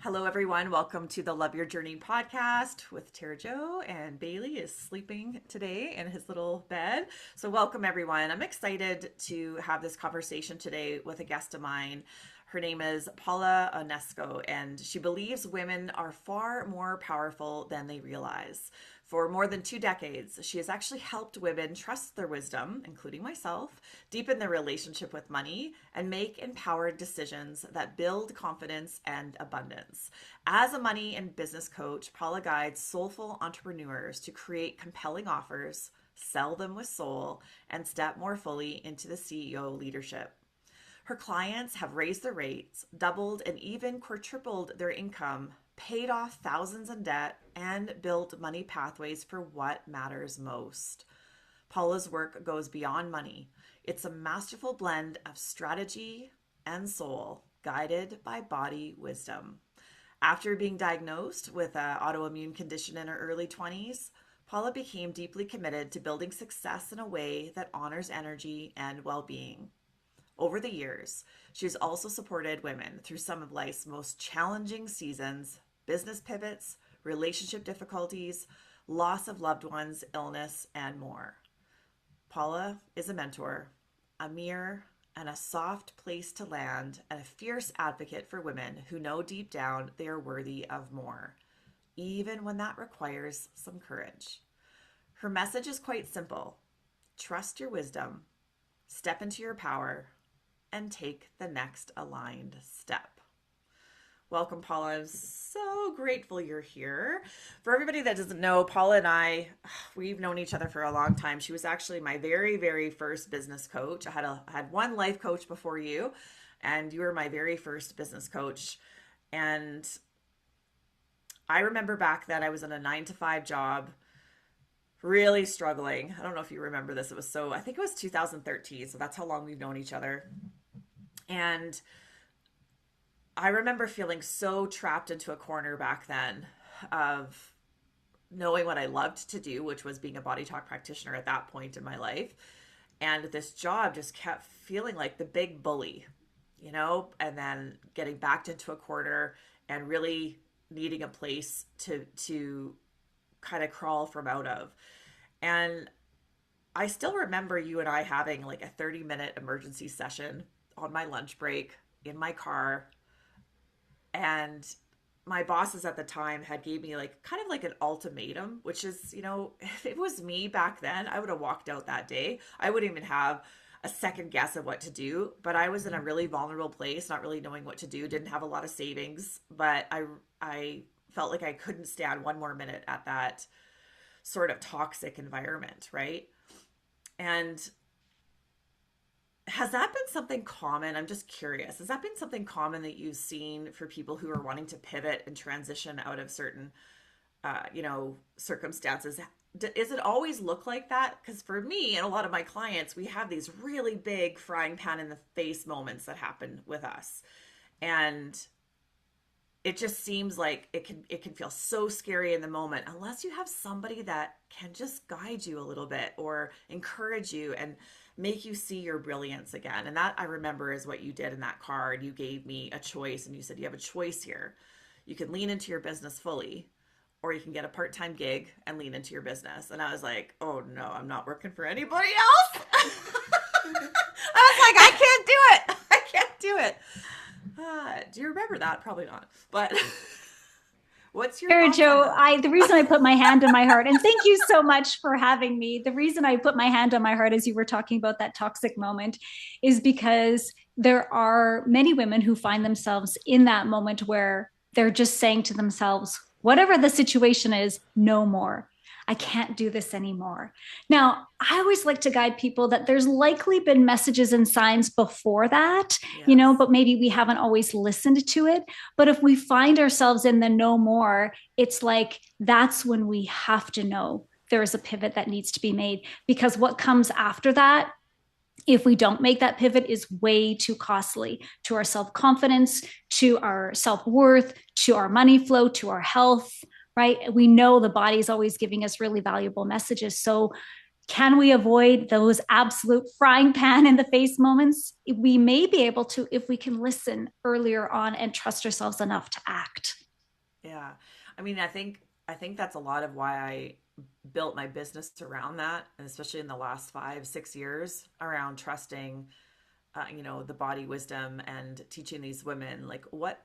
Hello, everyone. Welcome to the Love Your Journey podcast with Tara Jo. And Bailey is sleeping today in his little bed. So, welcome, everyone. I'm excited to have this conversation today with a guest of mine. Her name is Paula Onysko, and she believes women are far more powerful than they realize. For more than 2 decades, she has actually helped women trust their wisdom, including myself, deepen their relationship with money, and make empowered decisions that build confidence and abundance. As a money and business coach, Paula guides soulful entrepreneurs to create compelling offers, sell them with soul, and step more fully into the CEO leadership. Her clients have raised their rates, doubled and even quadrupled their income, paid off thousands in debt, and built money pathways for what matters most. Paula's work goes beyond money. It's a masterful blend of strategy and soul, guided by body wisdom. After being diagnosed with an autoimmune condition in her early 20s, Paula became deeply committed to building success in a way that honors energy and well being. Over the years, she's also supported women through some of life's most challenging seasons, business pivots, relationship difficulties, loss of loved ones, illness, and more. Paula is a mentor, a mirror, and a soft place to land, and a fierce advocate for women who know deep down they are worthy of more, even when that requires some courage. Her message is quite simple: trust your wisdom, step into your power, and take the next aligned step. Welcome, Paula. I'm so grateful you're here. For everybody that doesn't know, Paula and we've known each other for a long time. She was actually my very, very first business coach. I had one life coach before you, and you were my very first business coach. And I remember back then I was in a 9 to 5 job, really struggling. I don't know if you remember this. I think it was 2013. So that's how long we've known each other. And I remember feeling so trapped into a corner back then of knowing what I loved to do, which was being a body talk practitioner at that point in my life. And this job just kept feeling like the big bully, and then getting backed into a corner and really needing a place to kind of crawl from out of. And I still remember you and I having like a 30-minute emergency session on my lunch break in my car. And my bosses at the time had gave me like kind of like an ultimatum, which is, if it was me back then, I would have walked out that day. I wouldn't even have a second guess of what to do, but I was in a really vulnerable place, not really knowing what to do, didn't have a lot of savings, but I felt like I couldn't stand one more minute at that sort of toxic environment, right? And has that been something common? I'm just curious. Has that been something common that you've seen for people who are wanting to pivot and transition out of certain, circumstances? Is it always look like that? Because for me and a lot of my clients, we have these really big frying pan in the face moments that happen with us. And it just seems like it can feel so scary in the moment unless you have somebody that can just guide you a little bit or encourage you and make you see your brilliance again. And that, I remember, is what you did in that card. You gave me a choice and you said, you have a choice here. You can lean into your business fully, or you can get a part-time gig and lean into your business. And I was like, oh no, I'm not working for anybody else. I was like, I can't do it. I can't do it. Do you remember that? Probably not. But what's your Sure, thoughts on Jo. that? The reason I put my hand on my heart, and thank you so much for having me. The reason I put my hand on my heart as you were talking about that toxic moment is because there are many women who find themselves in that moment where they're just saying to themselves, whatever the situation is, no more. I can't do this anymore. Now, I always like to guide people that there's likely been messages and signs before that, Yes. but maybe we haven't always listened to it. But if we find ourselves in the no more, it's like that's when we have to know there is a pivot that needs to be made, because what comes after that, if we don't make that pivot, is way too costly to our self-confidence, to our self-worth, to our money flow, to our health, right? We know the body is always giving us really valuable messages. So Can we avoid those absolute frying pan in the face moments? We may be able to if we can listen earlier on and trust ourselves enough to act. Yeah. I mean, I think that's a lot of why I built my business around that, and especially in the last 5, 6 years around trusting, the body wisdom and teaching these women like what,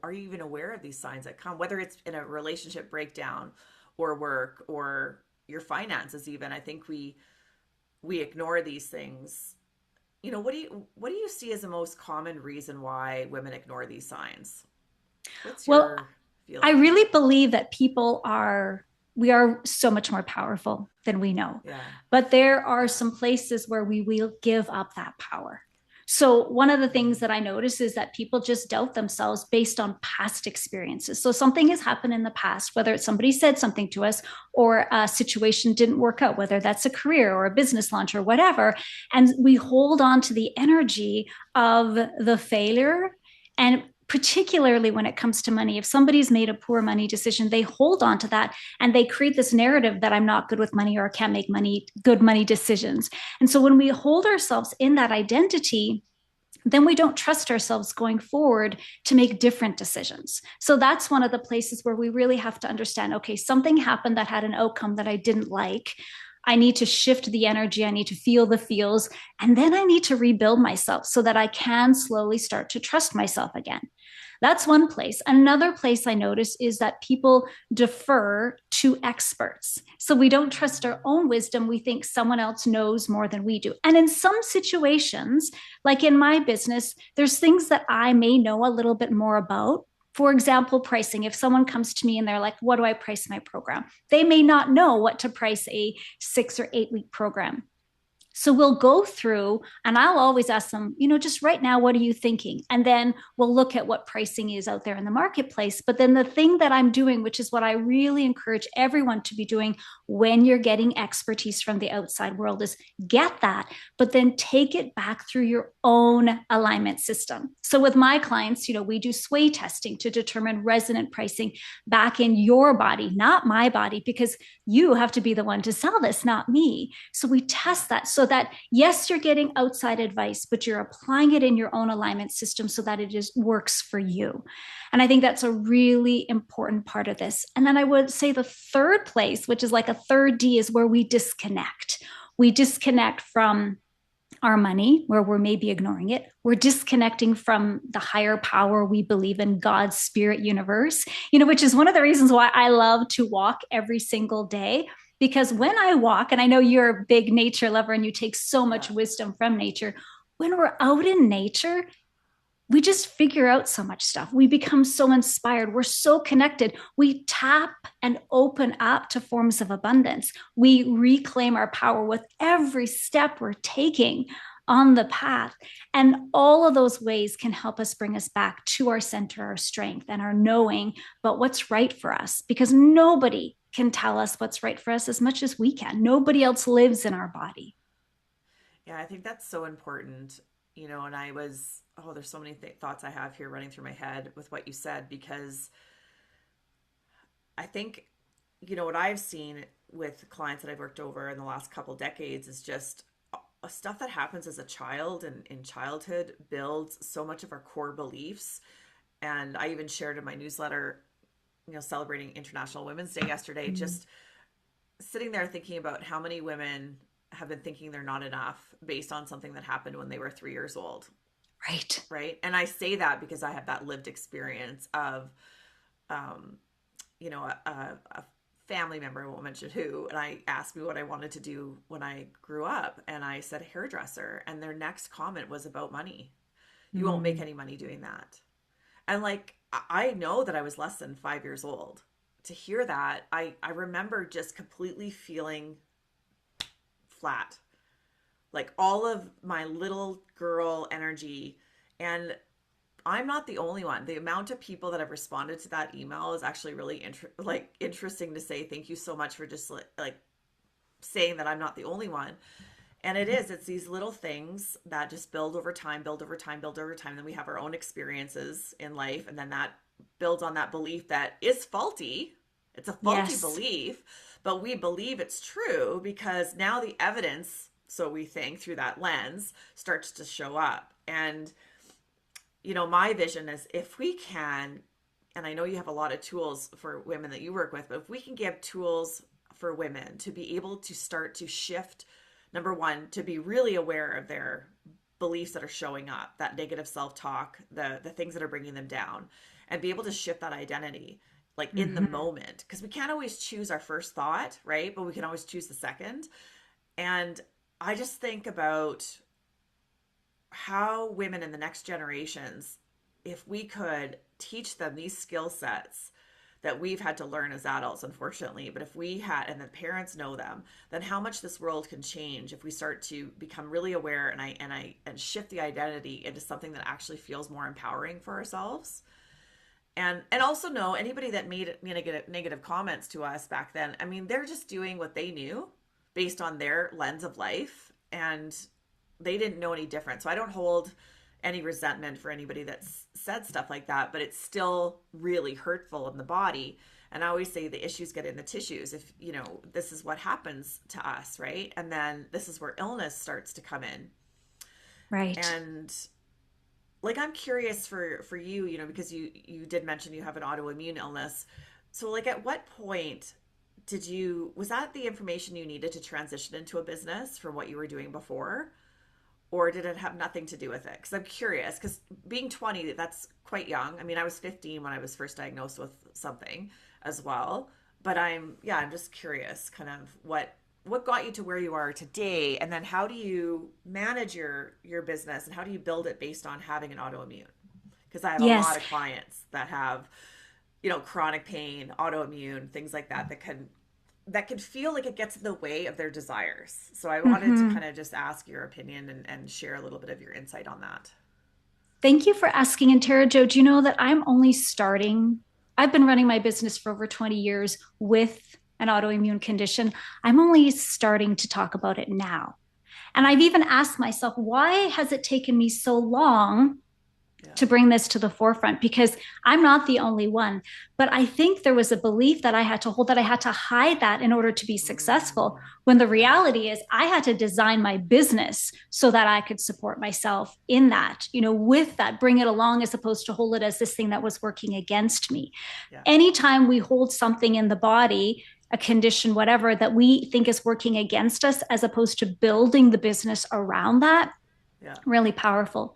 are you even aware of these signs that come, whether it's in a relationship breakdown or work or your finances even. I think we ignore these things. What do you see as the most common reason why women ignore these signs? What's Well, your I feeling? really believe that we are so much more powerful than we know. Yeah. But there are Yeah. some places where we will give up that power. So, one of the things Mm. that I notice is that people just doubt themselves based on past experiences. So, something has happened in the past, whether it's somebody said something to us or a situation didn't work out, whether that's a career or a business launch or whatever. And we hold on to the energy of the failure. And particularly when it comes to money, if somebody's made a poor money decision, they hold on to that and they create this narrative that I'm not good with money or I can't make good money decisions. And so when we hold ourselves in that identity, then we don't trust ourselves going forward to make different decisions. So that's one of the places where we really have to understand, okay, something happened that had an outcome that I didn't like. I need to shift the energy. I need to feel the feels. And then I need to rebuild myself so that I can slowly start to trust myself again. That's one place. Another place I notice is that people defer to experts. So we don't trust our own wisdom. We think someone else knows more than we do. And in some situations, like in my business, there's things that I may know a little bit more about. For example, pricing. If someone comes to me and they're like, what do I price my program? They may not know what to price a 6 or 8 week program. So we'll go through and I'll always ask them, just right now, what are you thinking? And then we'll look at what pricing is out there in the marketplace. But then the thing that I'm doing, which is what I really encourage everyone to be doing when you're getting expertise from the outside world, is get that, but then take it back through your own alignment system. So with my clients, we do sway testing to determine resonant pricing back in your body, not my body, because you have to be the one to sell this, not me. So we test that so that, yes, you're getting outside advice, but you're applying it in your own alignment system so that it just works for you. And I think that's a really important part of this. And then I would say the third place, which is like a third D, is where we disconnect. We disconnect from our money, where we're maybe ignoring it. We're disconnecting from the higher power we believe in, God's spirit universe, which is one of the reasons why I love to walk every single day. Because when I walk, and I know you're a big nature lover and you take so much Yeah. wisdom from nature, when we're out in nature, we just figure out so much stuff. We become so inspired. We're so connected. We tap and open up to forms of abundance. We reclaim our power with every step we're taking on the path. And all of those ways can help us bring us back to our center, our strength, and our knowing about what's right for us, because nobody can tell us what's right for us as much as we can. Nobody else lives in our body. Yeah, I think that's so important. And there's so many thoughts I have here running through my head with what you said, because I think, what I've seen with clients that I've worked over in the last couple decades is just stuff that happens as a child and in childhood builds so much of our core beliefs. And I even shared in my newsletter, celebrating International Women's Day yesterday, just sitting there thinking about how many women have been thinking they're not enough based on something that happened when they were 3 years old. Right. Right. And I say that because I have that lived experience of, um, a family member, I won't mention who, and I asked me what I wanted to do when I grew up. And I said hairdresser. And their next comment was about money. You won't make any money doing that. And like, I know that I was less than 5 years old. To hear that, I remember just completely feeling flat, like all of my little girl energy. And I'm not the only one. The amount of people that have responded to that email is actually really interesting to say thank you so much for just like saying that I'm not the only one. And it's these little things that just build over time, build over time, build over time. Then we have our own experiences in life, and then that builds on that belief that is faulty. It's a faulty Yes. belief, but we believe it's true because now the evidence, so we think through that lens, starts to show up. And, my vision is if we can, and I know you have a lot of tools for women that you work with, but if we can give tools for women to be able to start to shift, number one, to be really aware of their beliefs that are showing up, that negative self-talk, the things that are bringing them down, and be able to shift that identity like in the Mm-hmm. moment, because we can't always choose our first thought, right? But we can always choose the second. And I just think about how women in the next generations, if we could teach them these skill sets that we've had to learn as adults, unfortunately, but if we had, and the parents know them, then how much this world can change if we start to become really aware and shift the identity into something that actually feels more empowering for ourselves. And also know anybody that made negative comments to us back then, I mean, they're just doing what they knew based on their lens of life, and they didn't know any different. So I don't hold any resentment for anybody that's said stuff like that, but it's still really hurtful in the body. And I always say the issues get in the tissues. If, this is what happens to us, right? And then this is where illness starts to come in. Right. And like, I'm curious for you, because you did mention you have an autoimmune illness. So like, at what point was that the information you needed to transition into a business from what you were doing before? Or did it have nothing to do with it? Because I'm curious, because being 20, that's quite young. I mean, I was 15 when I was first diagnosed with something as well. But I'm just curious kind of what got you to where you are today, and then how do you manage your business, and how do you build it based on having an autoimmune? Because I have a lot Yes. of clients that have, chronic pain, autoimmune, things like that can feel like it gets in the way of their desires. So I wanted to Mm-hmm. kind of just ask your opinion and share a little bit of your insight on that. Thank you for asking. And Tara Jo, do you know that I'm only starting? I've been running my business for over 20 years with an autoimmune condition. I'm only starting to talk about it now. And I've even asked myself, why has it taken me so long Yeah. to bring this to the forefront? Because I'm not the only one. But I think there was a belief that I had to hold, that I had to hide that in order to be successful. Mm, When the yeah. reality is, I had to design my business so that I could support myself in that, with that, bring it along as opposed to hold it as this thing that was working against me. Yeah. Anytime we hold something in the body, a condition, whatever, that we think is working against us, as opposed to building the business around that, Yeah. really powerful.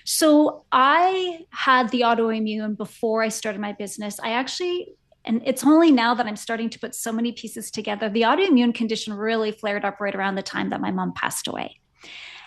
So I had the autoimmune before I started my business. And it's only now that I'm starting to put so many pieces together. The autoimmune condition really flared up right around the time that my mom passed away.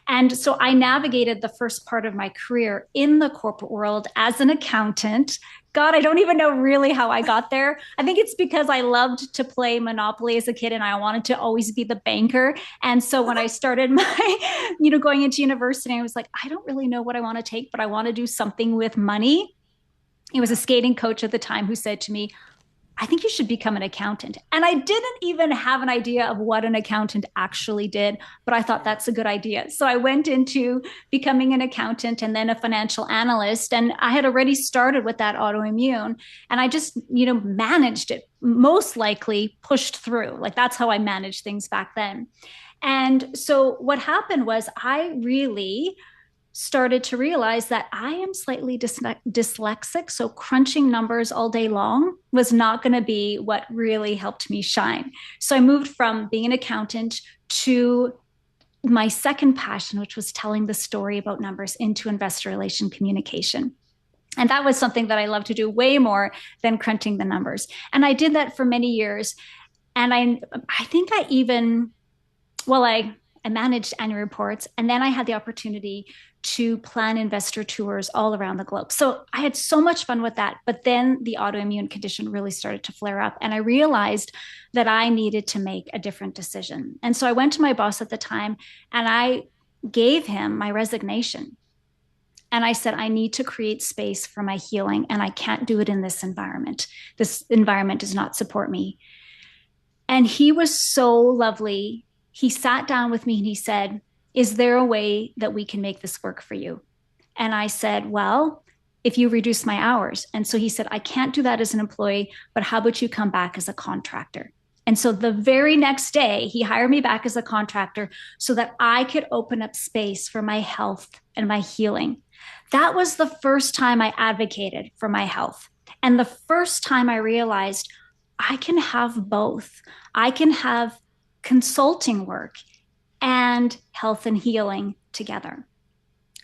And so I navigated the first part of my career in the corporate world as an accountant. God, I don't even know really how I got there. I think it's because I loved to play Monopoly as a kid and I wanted to always be the banker. And so when I started my, going into university, I was like, I don't really know what I want to take, but I want to do something with money. It was a Yeah. skating coach at the time who said to me, I think you should become an accountant. And I didn't even have an idea of what an accountant actually did, but I thought Yeah. that's a good idea. So I went into becoming an accountant and then a financial analyst. And I had already started with that autoimmune. And I just, managed it, most likely pushed through. Like that's how I managed things back then. And so what happened was I really started to realize that I am slightly dyslexic. So crunching numbers all day long was not going to be what really helped me shine. So I moved from being an accountant to my second passion, which was telling the story about numbers, into investor relation communication. And that was something that I love to do way more than crunching the numbers. And I did that for many years. And I think I even, well, I managed annual reports, and then I had the opportunity to plan investor tours all around the globe. So I had so much fun with that. But then the autoimmune condition really started to flare up, and I realized that I needed to make a different decision. And so I went to my boss at the time and I gave him my resignation. And I said, I need to create space for my healing, and I can't do it in this environment. This environment does not support me. And he was so lovely. He sat down with me and he said, is there a way that we can make this work for you? And I said, well, if you reduce my hours. And so he said, I can't do that as an employee, but how about you come back as a contractor? And so the very next day, he hired me back as a contractor so that I could open up space for my health and my healing. That was the first time I advocated for my health. And the first time I realized I can have both. I can have consulting work and health and healing together.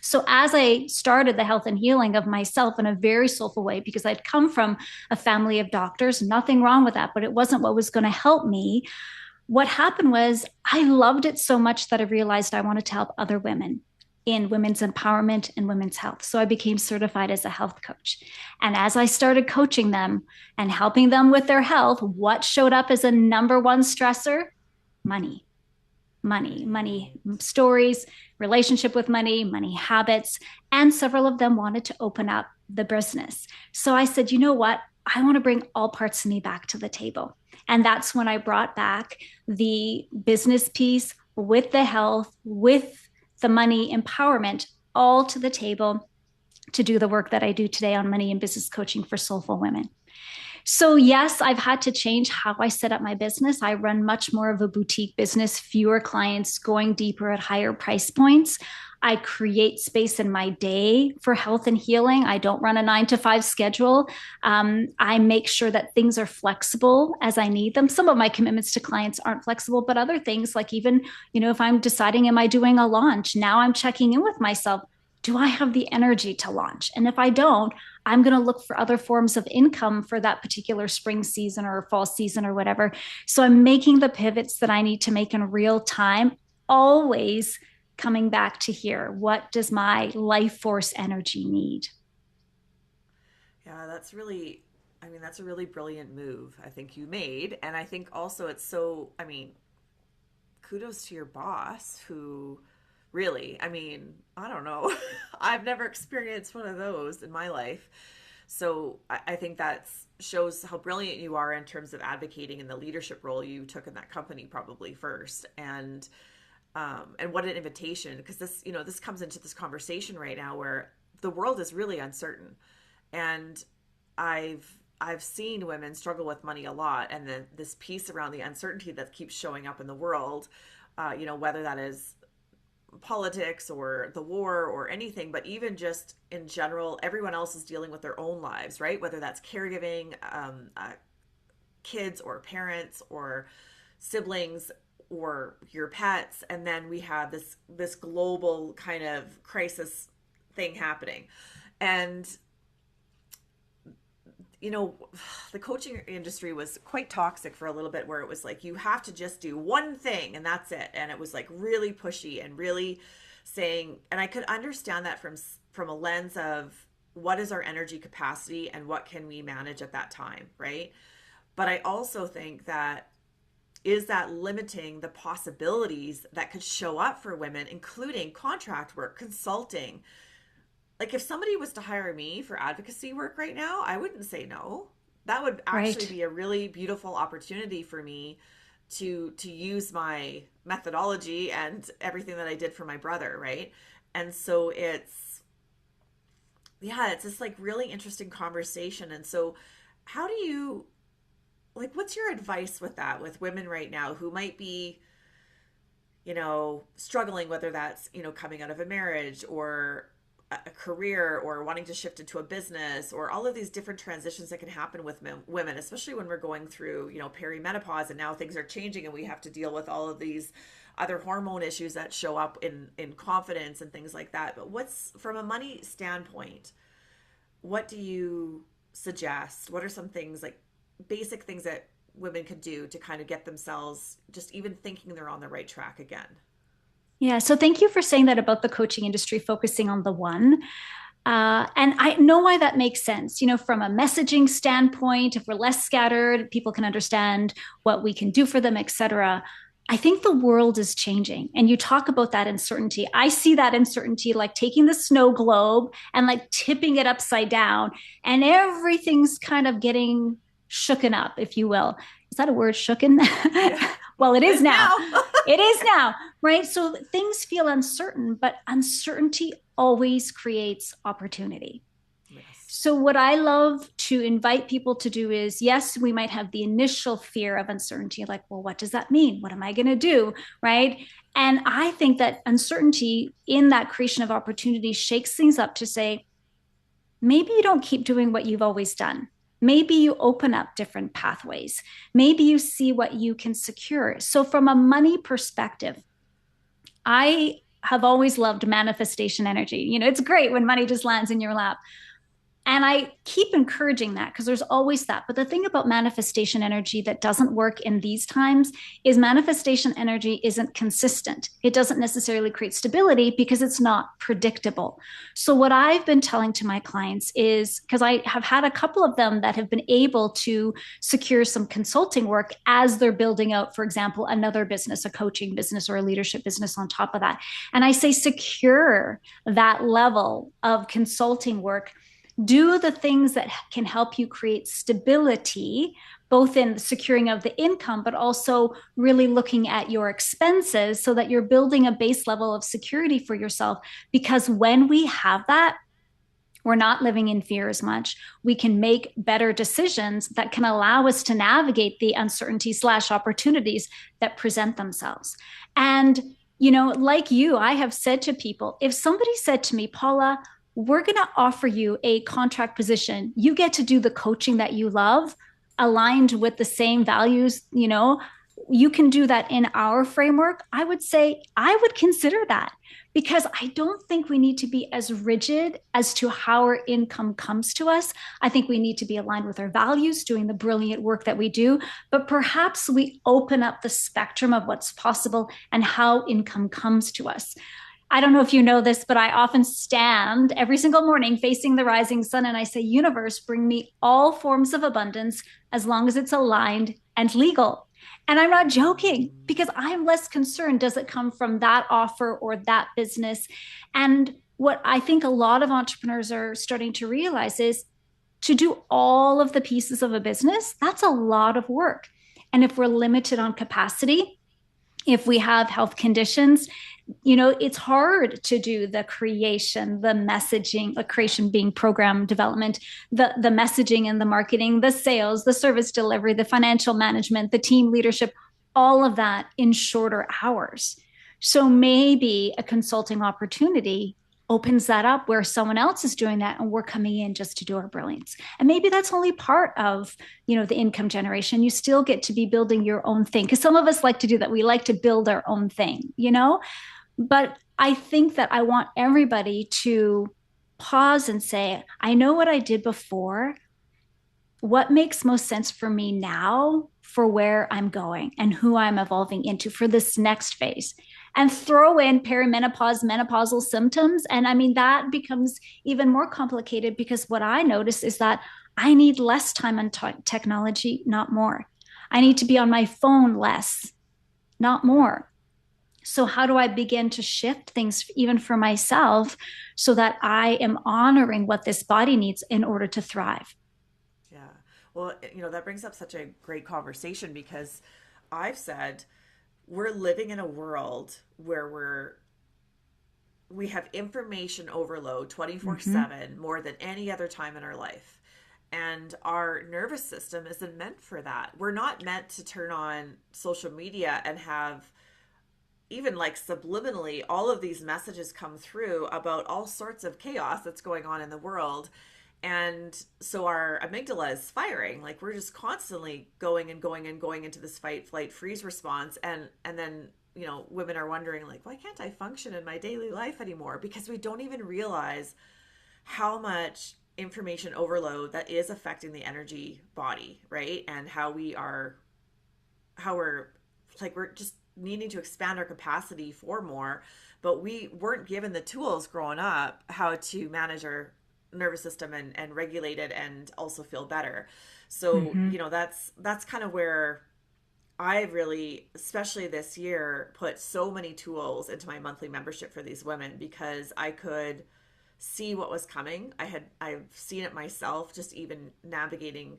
So as I started the health and healing of myself in a very soulful way, because I'd come from a family of doctors, nothing wrong with that, but it wasn't what was going to help me. What happened was I loved it so much that I realized I wanted to help other women in women's empowerment and women's health. So I became certified as a health coach. And as I started coaching them and helping them with their health, what showed up as a number one stressor? Money. Money stories, relationship with money, money habits, and several of them wanted to open up the business. So I said, you know what? I want to bring all parts of me back to the table. And that's when I brought back the business piece with the health, with the money empowerment, all to the table to do the work that I do today on money and business coaching for soulful women. So yes, I've had to change how I set up my business. I run much more of a boutique business, fewer clients, going deeper at higher price points. I create space in my day for health and healing. I don't run a 9 to 5 schedule. I make sure that things are flexible as I need them. Some of my commitments to clients aren't flexible, but other things like even, if I'm deciding, am I doing a launch? Now I'm checking in with myself. Do I have the energy to launch? And if I don't, I'm going to look for other forms of income for that particular spring season or fall season or whatever. So I'm making the pivots that I need to make in real time, always coming back to here. What does my life force energy need? Yeah, that's a really brilliant move I think you made. And I think also it's so, kudos to your boss who really, I don't know. I've never experienced one of those in my life. So I think that shows how brilliant you are in terms of advocating in the leadership role you took in that company probably first. And what an invitation, because this comes into this conversation right now where the world is really uncertain. And I've seen women struggle with money a lot, and then this piece around the uncertainty that keeps showing up in the world, whether that is politics or the war or anything, but even just in general, everyone else is dealing with their own lives, right? Whether that's caregiving, kids or parents or siblings or your pets, and then we have this global kind of crisis thing happening. And the coaching industry was quite toxic for a little bit, where it was like you have to just do one thing and that's it, and it was like really pushy and really saying, and I could understand that from a lens of what is our energy capacity and what can we manage at that time, right? But I also think that is that limiting the possibilities that could show up for women, including contract work, consulting. Like if somebody was to hire me for advocacy work right now, I wouldn't say no. That would actually be a really beautiful opportunity for me to use my methodology and everything that I did for my brother, right? And so it's this like really interesting conversation. And so how do you, like, what's your advice with that, with women right now who might be, struggling, whether that's, coming out of a marriage or a career or wanting to shift into a business, or all of these different transitions that can happen with women, especially when we're going through, perimenopause, and now things are changing and we have to deal with all of these other hormone issues that show up in confidence and things like that. But what's, from a money standpoint, what do you suggest? What are some things, like basic things that women could do to kind of get themselves just even thinking they're on the right track again? Yeah. So thank you for saying that about the coaching industry focusing on the one. And I know why that makes sense. From a messaging standpoint, if we're less scattered, people can understand what we can do for them, et cetera. I think the world is changing. And you talk about that uncertainty. I see that uncertainty like taking the snow globe and like tipping it upside down, and everything's kind of getting shooken up, if you will. Is that a word, shooken? Yeah. Well, it is now. It is now, right? So things feel uncertain, but uncertainty always creates opportunity. Yes. So what I love to invite people to do is, yes, we might have the initial fear of uncertainty, like, well, what does that mean? What am I going to do? Right. And I think that uncertainty in that creation of opportunity shakes things up to say, maybe you don't keep doing what you've always done. Maybe you open up different pathways. Maybe you see what you can secure. So from a money perspective, I have always loved manifestation energy. You know, it's great when money just lands in your lap. And I keep encouraging that because there's always that. But the thing about manifestation energy that doesn't work in these times is manifestation energy isn't consistent. It doesn't necessarily create stability because it's not predictable. So, what I've been telling to my clients is because I have had a couple of them that have been able to secure some consulting work as they're building out, for example, another business, a coaching business or a leadership business on top of that. And I say secure that level of consulting work, do the things that can help you create stability, both in the securing of the income, but also really looking at your expenses so that you're building a base level of security for yourself. Because when we have that, we're not living in fear as much. We can make better decisions that can allow us to navigate the uncertainty / opportunities that present themselves. And, you know, like you, I have said to people, if somebody said to me, Paula, we're going to offer you a contract position, you get to do the coaching that you love, aligned with the same values, you know, you can do that in our framework, I would say I would consider that, because I don't think we need to be as rigid as to how our income comes to us. I think we need to be aligned with our values, doing the brilliant work that we do, but perhaps we open up the spectrum of what's possible and how income comes to us. I don't know if you know this, but I often stand every single morning facing the rising sun and I say, universe, bring me all forms of abundance as long as it's aligned and legal. And I'm not joking, because I'm less concerned, does it come from that offer or that business? And what I think a lot of entrepreneurs are starting to realize is to do all of the pieces of a business, that's a lot of work. And if we're limited on capacity, if we have health conditions, you know, it's hard to do the creation, the messaging, the creation being program development, the messaging and the marketing, the sales, the service delivery, the financial management, the team leadership, all of that in shorter hours. So maybe a consulting opportunity opens that up where someone else is doing that and we're coming in just to do our brilliance. And maybe that's only part of, you know, the income generation. You still get to be building your own thing, because some of us like to do that. We like to build our own thing, you know. But I think that I want everybody to pause and say, I know what I did before. What makes most sense for me now for where I'm going and who I'm evolving into for this next phase? And throw in perimenopause, menopausal symptoms. And I mean, that becomes even more complicated, because what I notice is that I need less time on technology, not more. I need to be on my phone less, not more. So how do I begin to shift things even for myself so that I am honoring what this body needs in order to thrive? Yeah. Well, you know, that brings up such a great conversation, because I've said we're living in a world where we have information overload 24/7 more than any other time in our life. And our nervous system isn't meant for that. We're not meant to turn on social media and have, even like subliminally, all of these messages come through about all sorts of chaos that's going on in the world. And so our amygdala is firing, like we're just constantly going and going and going into this fight, flight, freeze response. And then, you know, women are wondering, like, why can't I function in my daily life anymore? Because we don't even realize how much information overload that is affecting the energy body, right? And how we're like, we're just needing to expand our capacity for more, but we weren't given the tools growing up how to manage our nervous system and regulate it and also feel better. So, Mm-hmm. you know, that's kind of where I really, especially this year, put so many tools into my monthly membership for these women, because I could see what was coming. I've seen it myself, just even navigating,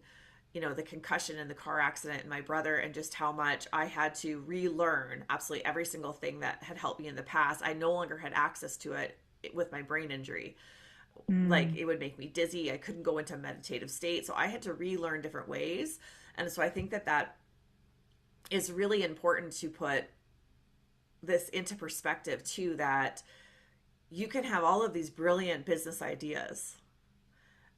you know, the concussion and the car accident and my brother, and just how much I had to relearn absolutely every single thing that had helped me in the past. I no longer had access to it with my brain injury. Like Mm. it would make me dizzy. I couldn't go into a meditative state. So I had to relearn different ways. And so I think that that is really important to put this into perspective too, that you can have all of these brilliant business ideas,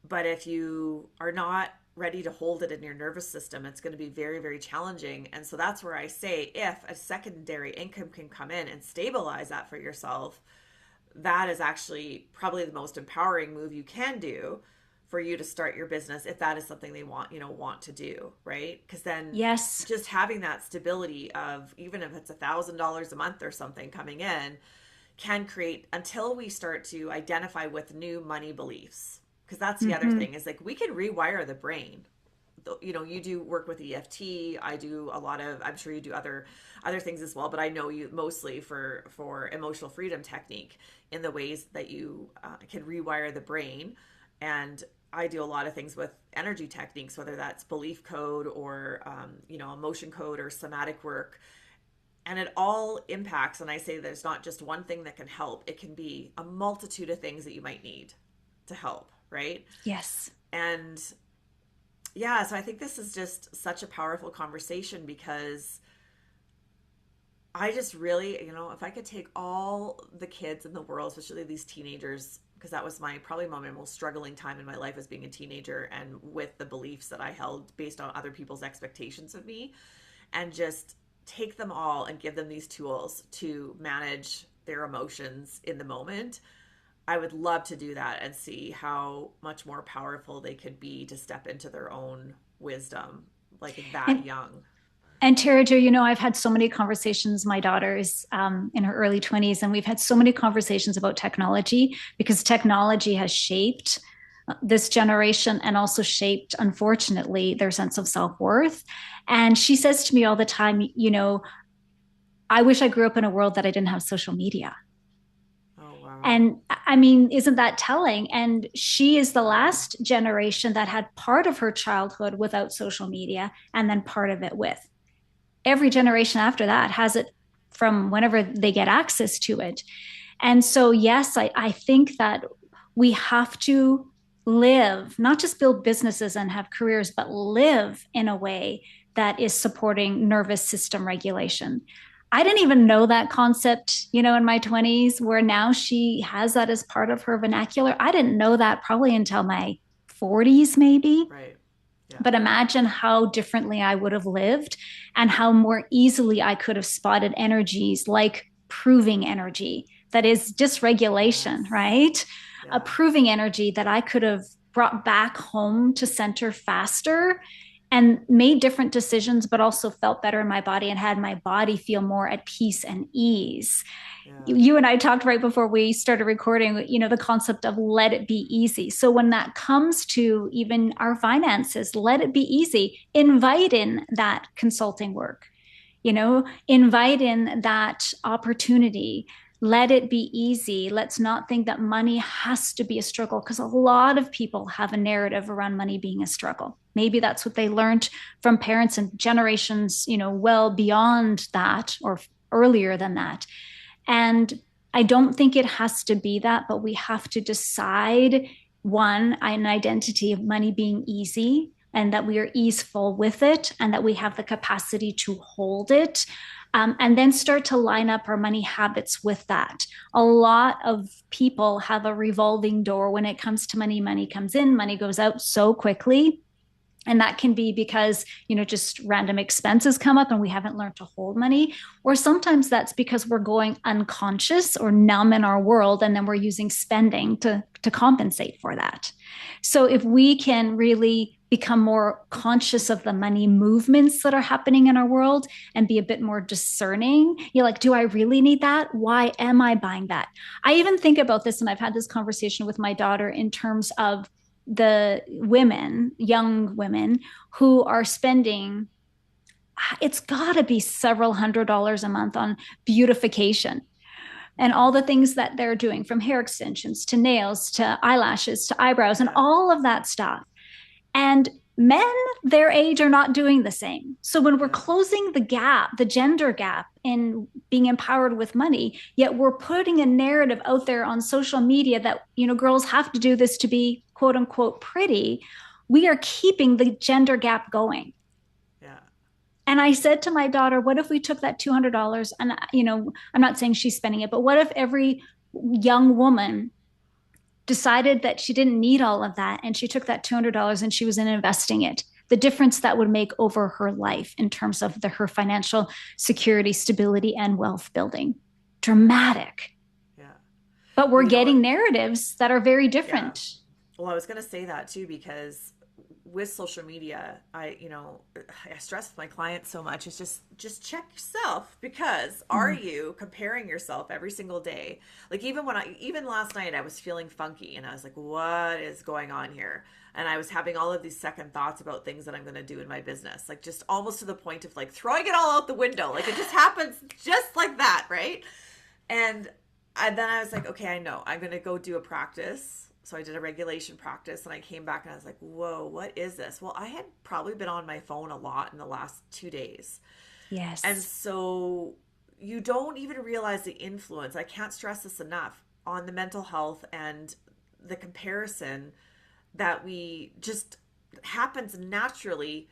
but if you are not ready to hold it in your nervous system, it's going to be very, very challenging. And so that's where I say, if a secondary income can come in and stabilize that for yourself, that is actually probably the most empowering move you can do for you to start your business, if that is something they want to do, right? Because then Yes. just having that stability of, even if it's $1,000 a month or something coming in, can create, until we start to identify with new money beliefs. Because that's the other Mm-hmm. thing, is like we can rewire the brain. You do work with EFT. I do a lot of, I'm sure you do other things as well, but I know you mostly for emotional freedom technique, in the ways that you can rewire the brain. And I do a lot of things with energy techniques, whether that's belief code or emotion code or somatic work. And it all impacts, and I say there's not just one thing that can help. It can be a multitude of things that you might need to help, right? Yes. And yeah, so I think this is just such a powerful conversation, because I just really, if I could take all the kids in the world, especially these teenagers, because that was probably my most struggling time in my life, as being a teenager, and with the beliefs that I held based on other people's expectations of me, and just take them all and give them these tools to manage their emotions in the moment. I would love to do that and see how much more powerful they could be to step into their own wisdom, like that And young. And Tara Jo, you know, I've had so many conversations. My daughter is in her early 20s, and we've had so many conversations about technology, because technology has shaped this generation and also shaped, unfortunately, their sense of self worth. And she says to me all the time, you know, I wish I grew up in a world that I didn't have social media. Oh, wow. And I mean, isn't that telling? And she is the Wow. last generation that had part of her childhood without social media and then part of it with. Every generation after that has it from whenever they get access to it. And so, yes, I think that we have to live, not just build businesses and have careers, but live in a way that is supporting nervous system regulation. I didn't even know that concept, you know, in my 20s, where now she has that as part of her vernacular. I didn't know that probably until my 40s, maybe. Right. Yeah. But imagine how differently I would have lived, and how more easily I could have spotted energies like proving energy, that is dysregulation, Yes. right? A Yeah. proving energy that I could have brought back home to center faster and made different decisions, but also felt better in my body and had my body feel more at peace and ease. Yeah. You and I talked right before we started recording, you know, the concept of let it be easy. So when that comes to even our finances, let it be easy. Invite in that consulting work, you know, invite in that opportunity. Let it be easy. Let's not think that money has to be a struggle, because a lot of people have a narrative around money being a struggle. Maybe that's what they learned from parents and generations, you know, well beyond that or earlier than that. And I don't think it has to be that, but we have to decide, one, an identity of money being easy, and that we are easeful with it, and that we have the capacity to hold it. And then start to line up our money habits with that. A lot of people have a revolving door when it comes to money. Money comes in, money goes out so quickly. And that can be because, you know, just random expenses come up and we haven't learned to hold money. Or sometimes that's because we're going unconscious or numb in our world, and then we're using spending to compensate for that. So if we can really become more conscious of the money movements that are happening in our world and be a bit more discerning, you're like, do I really need that? Why am I buying that? I even think about this, and I've had this conversation with my daughter in terms of the women, young women, who are spending, it's got to be several $100s a month on beautification and all the things that they're doing, from hair extensions to nails to eyelashes to eyebrows and Yeah. all of that stuff. And Men their age are not doing the same. So when we're Yeah. closing the gap, the gender gap in being empowered with money, yet we're putting a narrative out there on social media that, girls have to do this to be quote unquote pretty, we are keeping the gender gap going. Yeah. And I said to my daughter, what if we took that $200 and, I'm not saying she's spending it, but what if every young woman decided that she didn't need all of that and she took that $200 and she was in investing it? The difference that would make over her life in terms of her financial security, stability, and wealth building. Dramatic. Yeah. But we're getting narratives that are very different. Yeah. Well, I was going to say that too, because with social media, I stress with my clients so much. It's just check yourself, because are you comparing yourself every single day? Like even last night I was feeling funky and I was like, what is going on here? And I was having all of these second thoughts about things that I'm going to do in my business, like just almost to the point of like throwing it all out the window. Like it just happens just like that, right? And then I was like, okay, I know I'm going to go do a practice. So I did a regulation practice and I came back and I was like, whoa, what is this? Well, I had probably been on my phone a lot in the last 2 days. Yes. And so you don't even realize the influence. I can't stress this enough on the mental health and the comparison that we just happens naturally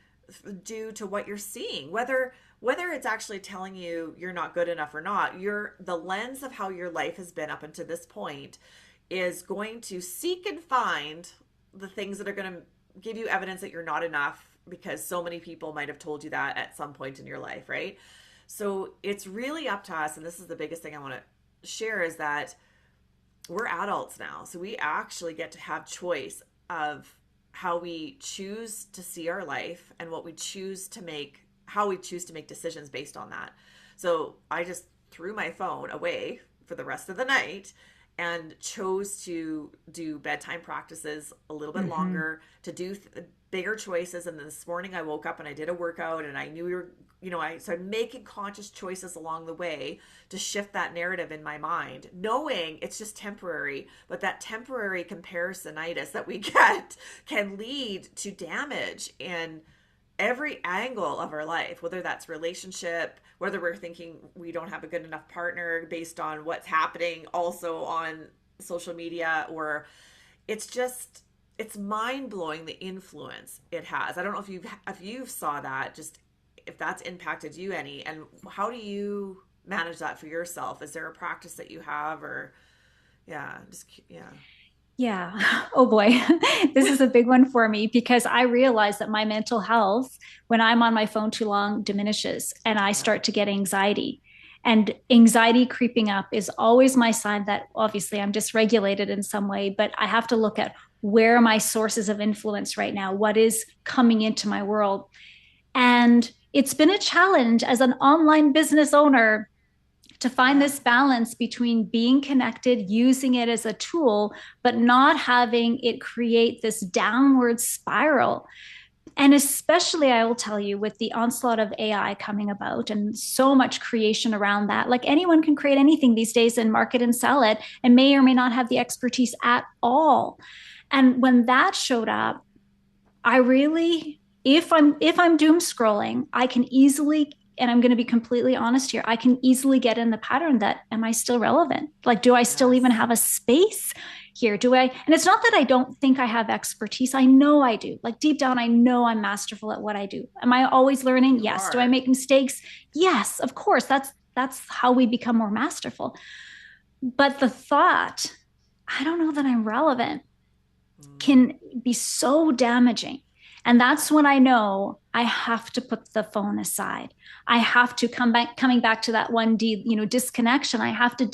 due to what you're seeing, whether it's actually telling you you're not good enough or not. The lens of how your life has been up until this point is going to seek and find the things that are going to give you evidence that you're not enough, because so many people might have told you that at some point in your life, right? So it's really up to us, and this is the biggest thing I want to share, is that we're adults now. So we actually get to have choice of how we choose to see our life and what we choose to make, how we choose to make decisions based on that. So I just threw my phone away for the rest of the night and chose to do bedtime practices a little bit longer, to do bigger choices. And this morning I woke up and I did a workout, and I knew we were, I started making conscious choices along the way to shift that narrative in my mind, knowing it's just temporary, but that temporary comparisonitis that we get can lead to damage in every angle of our life, whether that's relationship, whether we're thinking we don't have a good enough partner based on what's happening also on social media, or it's mind-blowing the influence it has. I don't know if you've saw that, just if that's impacted you any, and how do you manage that for yourself? Is there a practice that you have, or yeah. Oh boy, this is a big one for me, because I realize that my mental health, when I'm on my phone too long, diminishes and I start to get anxiety. And anxiety creeping up is always my sign that obviously I'm dysregulated in some way, but I have to look at where are my sources of influence right now? What is coming into my world? And it's been a challenge as an online business owner to find this balance between being connected, using it as a tool, but not having it create this downward spiral. And especially, I will tell you, with the onslaught of AI coming about and so much creation around that, like anyone can create anything these days and market and sell it, and may or may not have the expertise at all. And when that showed up, I really, if I'm doom scrolling, I can easily, and I'm going to be completely honest here, I can easily get in the pattern that, am I still relevant? Like, do I still even have a space here? And it's not that I don't think I have expertise. I know I do. Like deep down, I know I'm masterful at what I do. Am I always learning? Yes. Do I make mistakes? Yes, of course. That's how we become more masterful. But the thought, I don't know that I'm relevant, can be so damaging. And that's when I know I have to put the phone aside. I have to coming back to that 1D, disconnection. I have to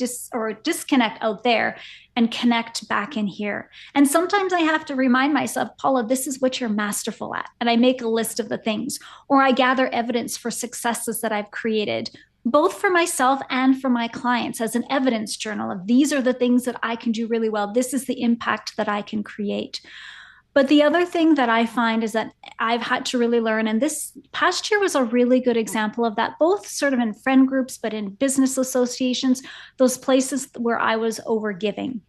disconnect out there and connect back in here. And sometimes I have to remind myself, Paula, this is what you're masterful at. And I make a list of the things, or I gather evidence for successes that I've created, both for myself and for my clients, as an evidence journal of these are the things that I can do really well. This is the impact that I can create. But the other thing that I find is that I've had to really learn, and this past year was a really good example of that, both sort of in friend groups, but in business associations, those places where I was overgiving.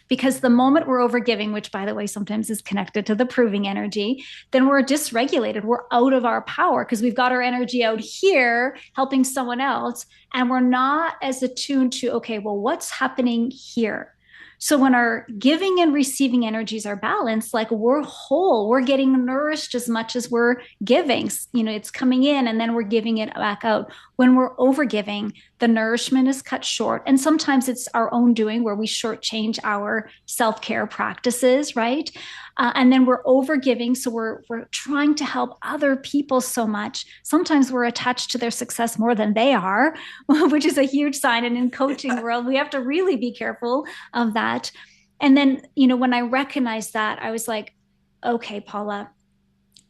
Because the moment we're overgiving, which by the way, sometimes is connected to the proving energy, then we're dysregulated. We're out of our power because we've got our energy out here helping someone else. And we're not as attuned to, okay, well, what's happening here? So when our giving and receiving energies are balanced, like we're whole, we're getting nourished as much as we're giving. It's coming in and then we're giving it back out. When we're overgiving, the nourishment is cut short. And sometimes it's our own doing where we shortchange our self-care practices, right? And then we're overgiving. So we're trying to help other people so much. Sometimes we're attached to their success more than they are, which is a huge sign. And in coaching world, we have to really be careful of that. And then, when I recognized that, I was like, okay, Paula,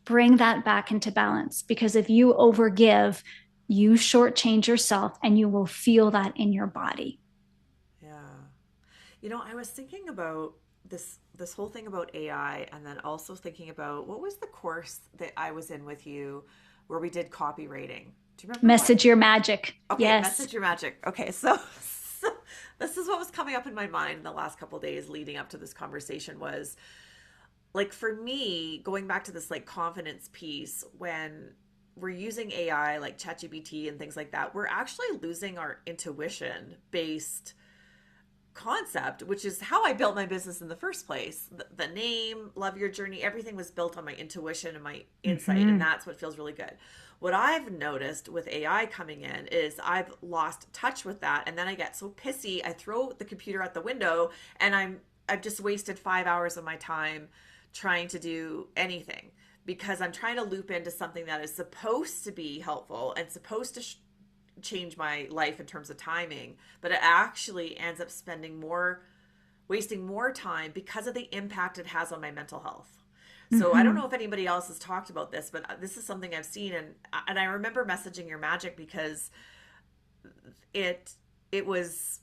bring that back into balance. Because if you overgive, you shortchange yourself and you will feel that in your body. Yeah. I was thinking about this whole thing about AI, and then also thinking about what was the course that I was in with you where we did copywriting. Do you remember? Message Your Magic. Okay, yes. Message Your Magic. Okay, so this is what was coming up in my mind the last couple of days leading up to this conversation was like, for me, going back to this like confidence piece, when we're using AI like ChatGPT and things like that, we're actually losing our intuition based concept, which is how I built my business in the first place. The name, Love Your Journey, everything was built on my intuition and my insight, and that's what feels really good. What I've noticed with AI coming in is I've lost touch with that, and then I get so pissy, I throw the computer out the window, and I've just wasted 5 hours of my time trying to do anything because I'm trying to loop into something that is supposed to be helpful and supposed to change my life in terms of timing, but it actually ends up wasting more time because of the impact it has on my mental health. So I don't know if anybody else has talked about this, but this is something I've seen, and I remember messaging Your Magic because it was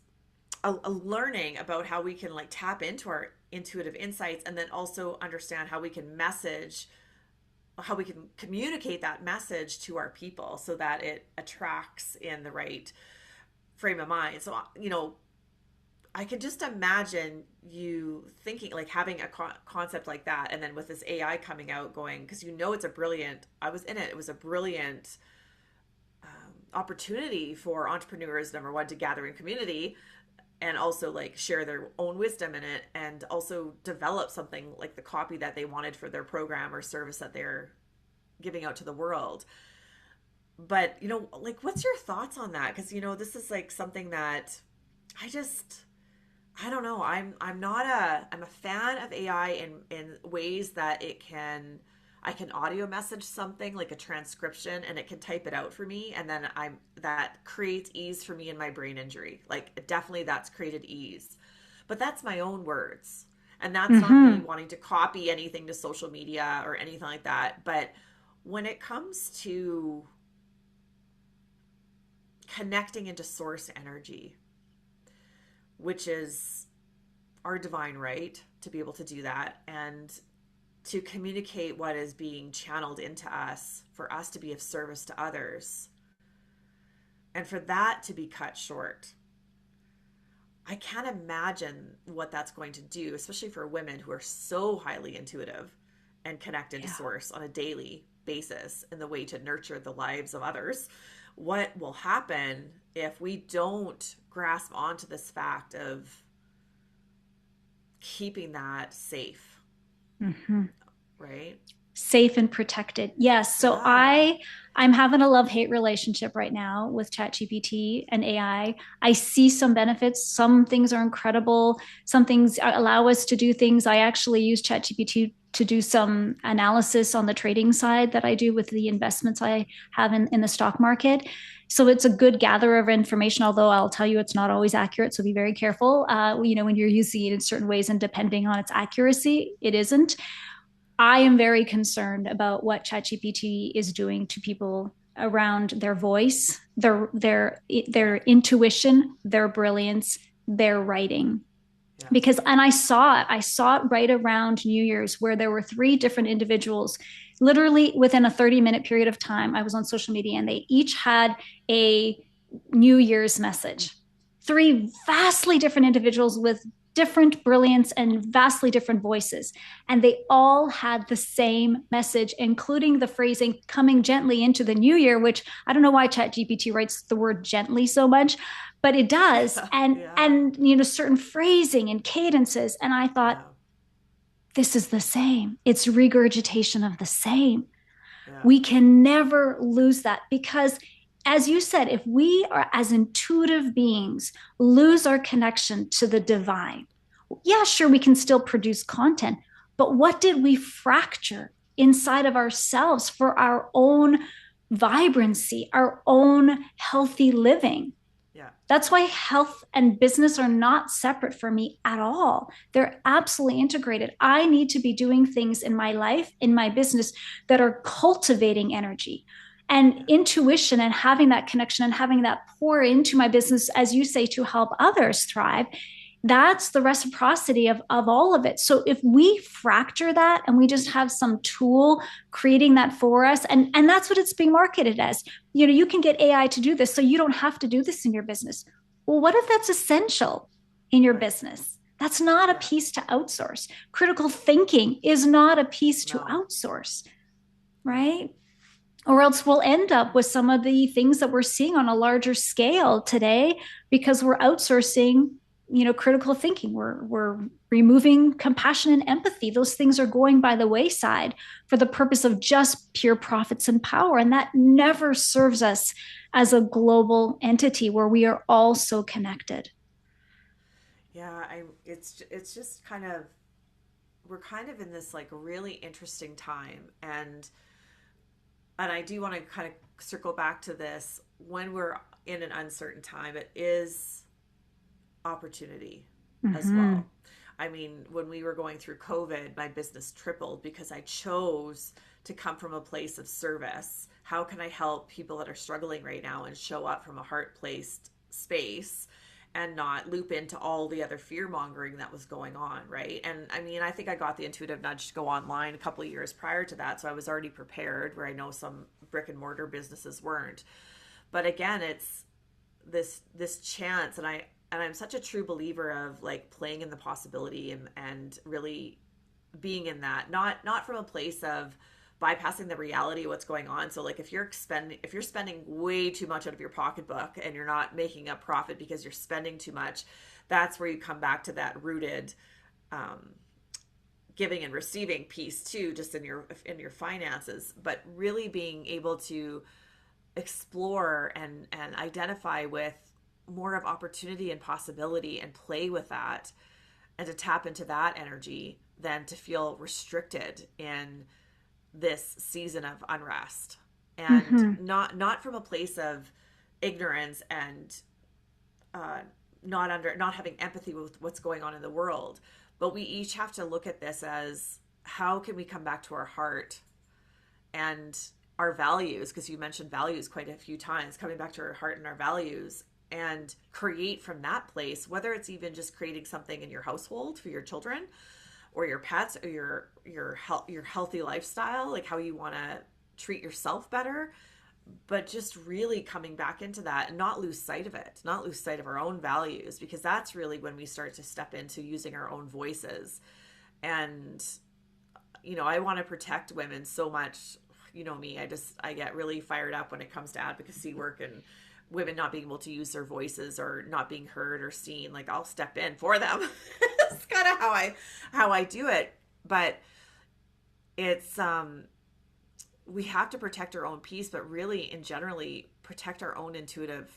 a learning about how we can like tap into our intuitive insights, and then also understand how we can communicate that message to our people so that it attracts in the right frame of mind. So, I can just imagine you thinking like having a concept like that. And then with this AI coming out going, because I was in it. It was a brilliant opportunity for entrepreneurs, number one, to gather in community and also like share their own wisdom in it, and also develop something like the copy that they wanted for their program or service that they're giving out to the world. But like, what's your thoughts on that? Because this is like something that I don't know. I'm a fan of AI in ways that I can audio message something like a transcription, and it can type it out for me, and then that creates ease for me in my brain injury. Like, definitely that's created ease. But that's my own words. And that's not me wanting to copy anything to social media or anything like that. But when it comes to connecting into source energy, which is our divine right to be able to do that, and to communicate what is being channeled into us, for us to be of service to others, and for that to be cut short, I can't imagine what that's going to do, especially for women who are so highly intuitive and connected to source on a daily basis in the way to nurture the lives of others. What will happen if we don't grasp onto this fact of keeping that safe? Right? Safe and protected. Yes. So I'm having a love-hate relationship right now with ChatGPT and AI. I see some benefits. Some things are incredible. Some things allow us to do things. I actually use ChatGPT to do some analysis on the trading side that I do with the investments I have in the stock market. So it's a good gatherer of information, although I'll tell you it's not always accurate. So be very careful, when you're using it in certain ways, and depending on its accuracy, it isn't. I am very concerned about what ChatGPT is doing to people around their voice, their intuition, their brilliance, their writing. Yeah. Because, and I saw it right around New Year's, where there were 3 different individuals, literally within a 30-minute period of time. I was on social media, and they each had a New Year's message. 3 vastly different individuals with different brilliance and vastly different voices. And they all had the same message, including the phrasing coming gently into the new year, which I don't know why ChatGPT writes the word gently so much, but it does. And certain phrasing and cadences. And I thought, this is the same. It's regurgitation of the same. We can never lose that, because as you said, if we are as intuitive beings lose our connection to the divine, yeah, sure, we can still produce content, but what did we fracture inside of ourselves for our own vibrancy, our own healthy living? Yeah. That's why health and business are not separate for me at all. They're absolutely integrated. I need to be doing things in my life, in my business, that are cultivating energy and intuition, and having that connection and having that pour into my business, as you say, to help others thrive. That's the reciprocity of all of it. So if we fracture that and we just have some tool creating that for us, and that's what it's being marketed as, you can get AI to do this, so you don't have to do this in your business. Well, what if that's essential in your business? That's not a piece to outsource. Critical thinking is not a piece to outsource, right? Or else we'll end up with some of the things that we're seeing on a larger scale today, because we're outsourcing, critical thinking. We're removing compassion and empathy. Those things are going by the wayside for the purpose of just pure profits and power. And that never serves us as a global entity where we are all so connected. Yeah, it's just kind of, we're kind of in this like really interesting time, and I do want to kind of circle back to this. When we're in an uncertain time, it is opportunity as well. I mean, when we were going through COVID, my business tripled because I chose to come from a place of service. How can I help people that are struggling right now and show up from a heart-placed space and not loop into all the other fear mongering that was going on, right? And I mean, I think I got the intuitive nudge to go online a couple of years prior to that, so I was already prepared, where I know some brick and mortar businesses weren't. But again, it's this chance, and I'm such a true believer of like playing in the possibility and really being in that, not from a place of bypassing the reality of what's going on. So like if you're spending way too much out of your pocketbook and you're not making a profit because you're spending too much, that's where you come back to that rooted giving and receiving piece too, just in your finances. But really being able to explore and identify with more of opportunity and possibility and play with that, and to tap into that energy than to feel restricted in this season of unrest, and not from a place of ignorance and not having empathy with what's going on in the world. But we each have to look at this as, how can we come back to our heart and our values, because you mentioned values quite a few times, coming back to our heart and our values, and create from that place, whether it's even just creating something in your household for your children or your pets, or your healthy lifestyle, like how you want to treat yourself better, but just really coming back into that and not lose sight of it, not lose sight of our own values, because that's really when we start to step into using our own voices. And, I want to protect women so much. You know me, I get really fired up when it comes to advocacy work and women not being able to use their voices or not being heard or seen. Like, I'll step in for them. It's kind of how I do it. But it's we have to protect our own peace, but really in generally protect our own intuitive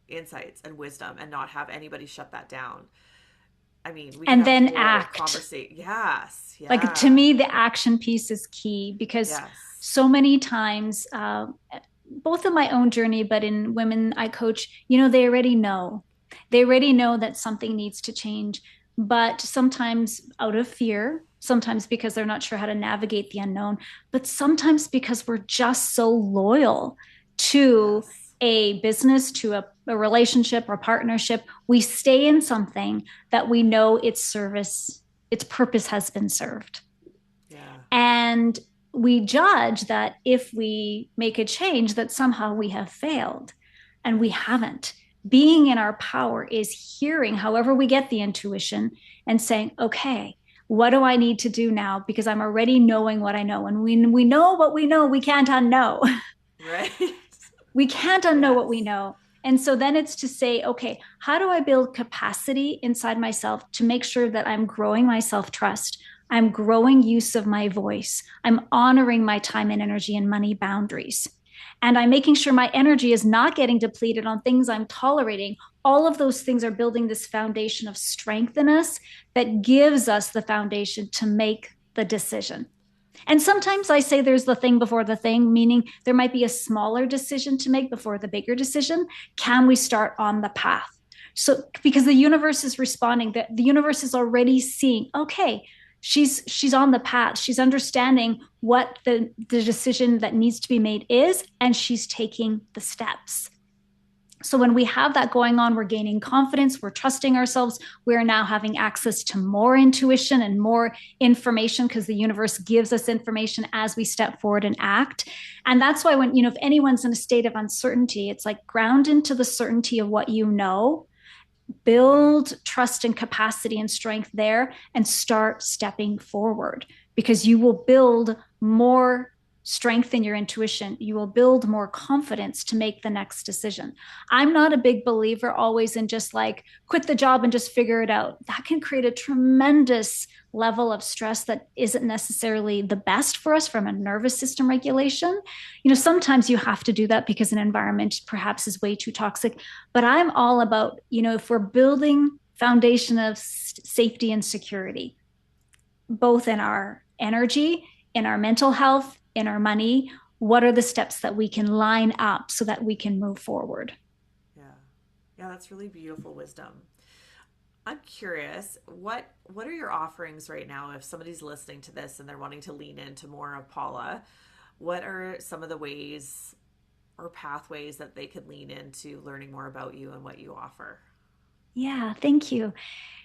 insights and wisdom, and not have anybody shut that down. I mean, we and then act. Yes. Yeah. Like, to me, the action piece is key, because so many times, both in my own journey, but in women I coach, they already know. They already know that something needs to change, but sometimes out of fear, sometimes because they're not sure how to navigate the unknown, but sometimes because we're just so loyal to a business, to a relationship or partnership. We stay in something that we know its purpose has been served. Yeah. And we judge that if we make a change, that somehow we have failed, and we haven't. Being in our power is hearing, however we get the intuition, and saying, okay, what do I need to do now? Because I'm already knowing what I know. And we know what we know, we can't unknow. Right. We can't unknow what we Yes. know. And so then it's to say, okay, how do I build capacity inside myself to make sure that I'm growing my self trust? I'm growing use of my voice. I'm honoring my time and energy and money boundaries. And I'm making sure my energy is not getting depleted on things I'm tolerating. All of those things are building this foundation of strength in us that gives us the foundation to make the decision. And sometimes Yes. I say there's the thing before the thing, meaning there might be a smaller decision to make before the bigger decision. Can we start on the path? So because the universe is responding, that the universe is already seeing, okay, she's on the path. She's understanding what the decision that needs to be made is, and she's taking the steps. So when we have that going on, we're gaining confidence, we're trusting ourselves, we're now having access to more intuition and more information because the universe gives us information as we step forward and act. And that's why when, if anyone's in a state of uncertainty, it's like ground into the certainty of what you know, build trust and capacity and strength there, and start stepping forward because you will build more strength in your intuition. You will build more confidence to make the next decision. I'm not a big believer always in just like quit the job and just figure it out. That can create a tremendous level of stress that isn't necessarily the best for us from a nervous system regulation. Sometimes you have to do that because an environment perhaps is way too toxic, but I'm all about, if we're building foundation of safety and security, both in our energy, in our mental health, in our money, what are the steps that we can line up so that we can move forward? Yeah. Yeah, that's really beautiful wisdom. I'm curious, what are your offerings right now if somebody's listening to this and they're wanting to lean into more of Paula? What are some of the ways or pathways that they could lean into learning more about you and what you offer? Yeah, thank you.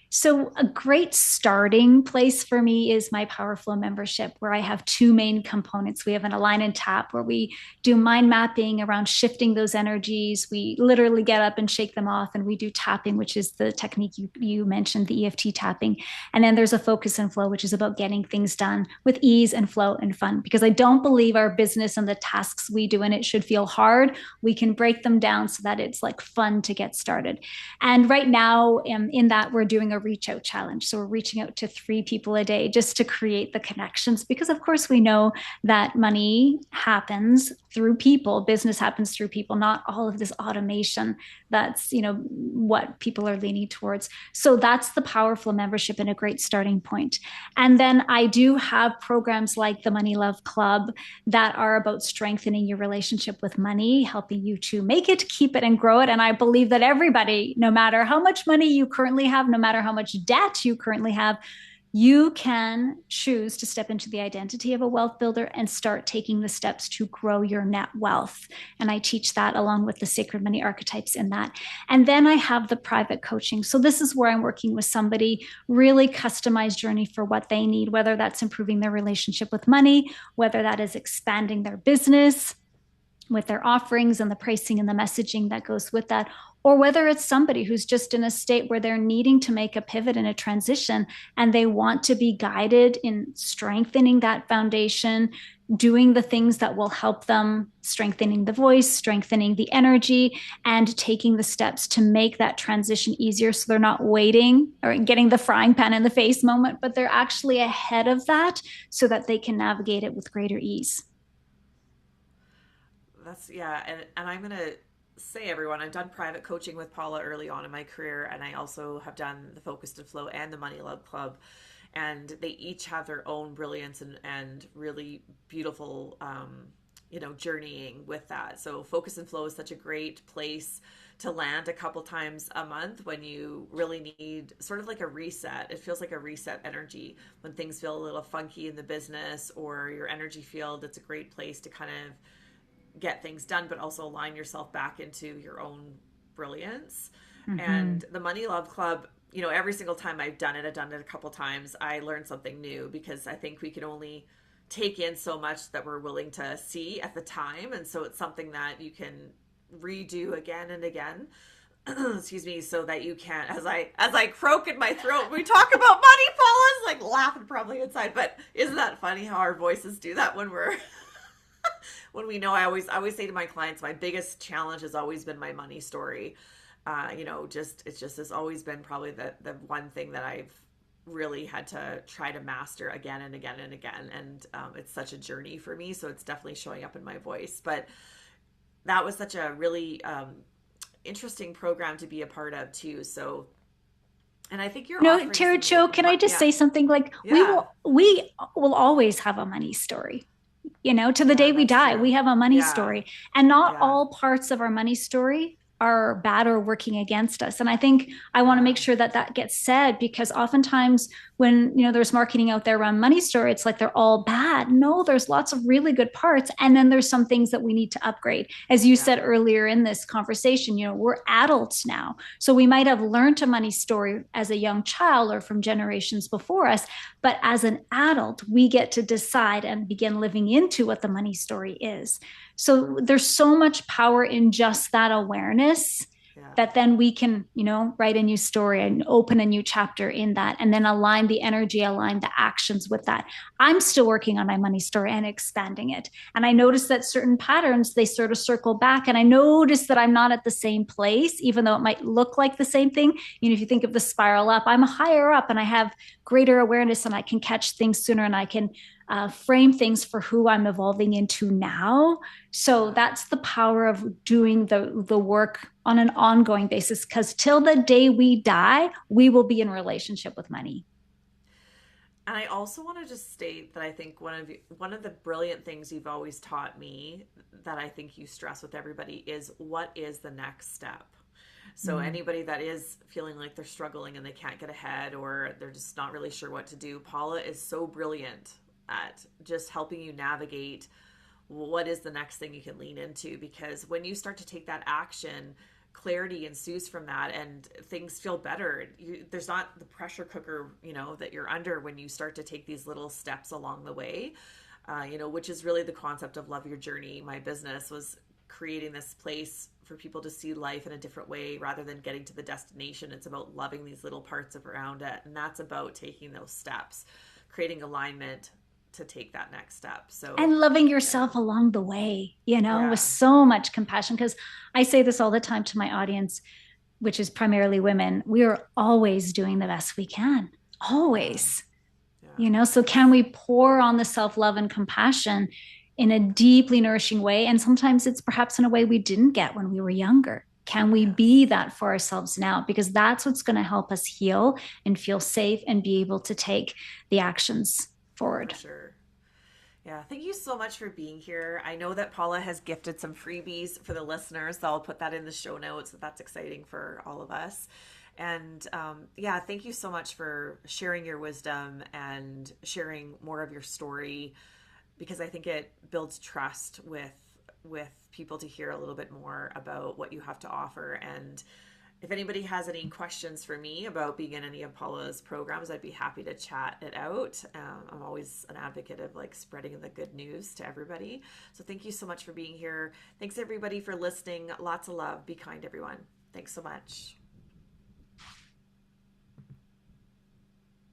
So, a great starting place for me is my Power Flow membership, where I have two main components. We have an Align and Tap, where we do mind mapping around shifting those energies. We literally get up and shake them off, and we do tapping, which is the technique you mentioned, the EFT tapping. And then there's a Focus and Flow, which is about getting things done with ease and flow and fun. Because I don't believe our business and the tasks we do in it should feel hard. We can break them down so that it's like fun to get started. And right now, in that, we're doing a reach out challenge. So we're reaching out to 3 people a day just to create the connections, because of course we know that money happens through people, business happens through people, not all of this automation that's, what people are leaning towards. So that's the Powerful membership and a great starting point. And then I do have programs like the Money Love Club that are about strengthening your relationship with money, helping you to make it, keep it, and grow it. And I believe that everybody, no matter how much money you currently have, no matter how much debt you currently have, you can choose to step into the identity of a wealth builder and start taking the steps to grow your net wealth. And I teach that along with the sacred money archetypes in that. And then I have the private coaching. So this is where I'm working with somebody, really customized journey for what they need, whether that's improving their relationship with money, whether that is expanding their business with their offerings and the pricing and the messaging that goes with that, or whether it's somebody who's just in a state where they're needing to make a pivot and a transition and they want to be guided in strengthening that foundation, doing the things that will help them, strengthening the voice, strengthening the energy, and taking the steps to make that transition easier so they're not waiting or getting the frying pan in the face moment, but they're actually ahead of that so that they can navigate it with greater ease. That's yeah, and I'm gonna say everyone, I've done private coaching with Paula early on in my career, and I also have done the Focus to Flow and the Money Love Club, and they each have their own brilliance and really beautiful journeying with that. So Focus and Flow is such a great place to land a couple times a month when you really need sort of like a reset. It feels like a reset energy when things feel a little funky in the business or your energy field. It's a great place to kind of get things done, but also align yourself back into your own brilliance. Mm-hmm. And the Money Love Club, every single time I've done it a couple times, I learned something new because I think we can only take in so much that we're willing to see at the time. And so it's something that you can redo again and again. excuse me, so that you can, as I croak in my throat, we talk about money, Paula's like laughing probably inside, but isn't that funny how our voices do that when we're when we know. I always say to my clients, my biggest challenge has always been my money story. Just has always been probably the one thing that I've really had to try to master again and again and again. And it's such a journey for me, so it's definitely showing up in my voice. But that was such a really interesting program to be a part of too. So, and I think you're No, offering Tara some Jo, can I just yeah, say something? Like yeah, we will always have a money story. To the yeah, day we that's die, true. we have a money Yeah, story. And not yeah, all parts of our money story are bad or working against us. And I think I want to yeah, make sure that that gets said, because oftentimes when, there's marketing out there around money story, it's like they're all bad. No, there's lots of really good parts. And then there's some things that we need to upgrade. As you yeah, said earlier in this conversation, we're adults now. So we might have learned a money story as a young child or from generations before us. But as an adult, we get to decide and begin living into what the money story is. So there's so much power in just that awareness, yeah. that then we can, write a new story and open a new chapter in that, and then align the energy, align the actions with that. I'm still working on my money story and expanding it. And I notice that certain patterns, they sort of circle back. And I notice that I'm not at the same place, even though it might look like the same thing. If you think of the spiral up, I'm higher up and I have greater awareness and I can catch things sooner, and I can frame things for who I'm evolving into now. So Yeah. that's the power of doing the work on an ongoing basis, because till the day we die, we will be in relationship with money. And I also want to just state that I think one of the brilliant things you've always taught me, that I think you stress with everybody, is what is the next step. So Mm. anybody that is feeling like they're struggling and they can't get ahead, or they're just not really sure what to do, Paula is so brilliant at just helping you navigate what is the next thing you can lean into. Because when you start to take that action, clarity ensues from that and things feel better. There's not the pressure cooker, that you're under when you start to take these little steps along the way, which is really the concept of Love Your Journey. My business was creating this place for people to see life in a different way rather than getting to the destination. It's about loving these little parts around it. And that's about taking those steps, creating alignment to take that next step. So, And loving yeah. yourself along the way, with Yeah. so much compassion. Because I say this all the time to my audience, which is primarily women. We are always doing the best we can, Yeah. always. Yeah. So can we pour on the self-love and compassion in a deeply nourishing way? And sometimes it's perhaps in a way we didn't get when we were younger. Can we be Yes. that for ourselves now? Because that's what's going to help us heal and feel safe and be able to take the actions For forward. sure. Yeah, thank you so much for being here. I know that Paula has gifted some freebies for the listeners, so I'll put that in the show notes. That's exciting for all of us. And yeah, thank you so much for sharing your wisdom and sharing more of your story, because I think it builds trust with people to hear a little bit more about what you have to offer. And if anybody has any questions for me about being in any of Paula's programs, I'd be happy to chat it out. I'm always an advocate of like spreading the good news to everybody. So thank you so much for being here. Thanks everybody for listening. Lots of love. Be kind, everyone. Thanks so much.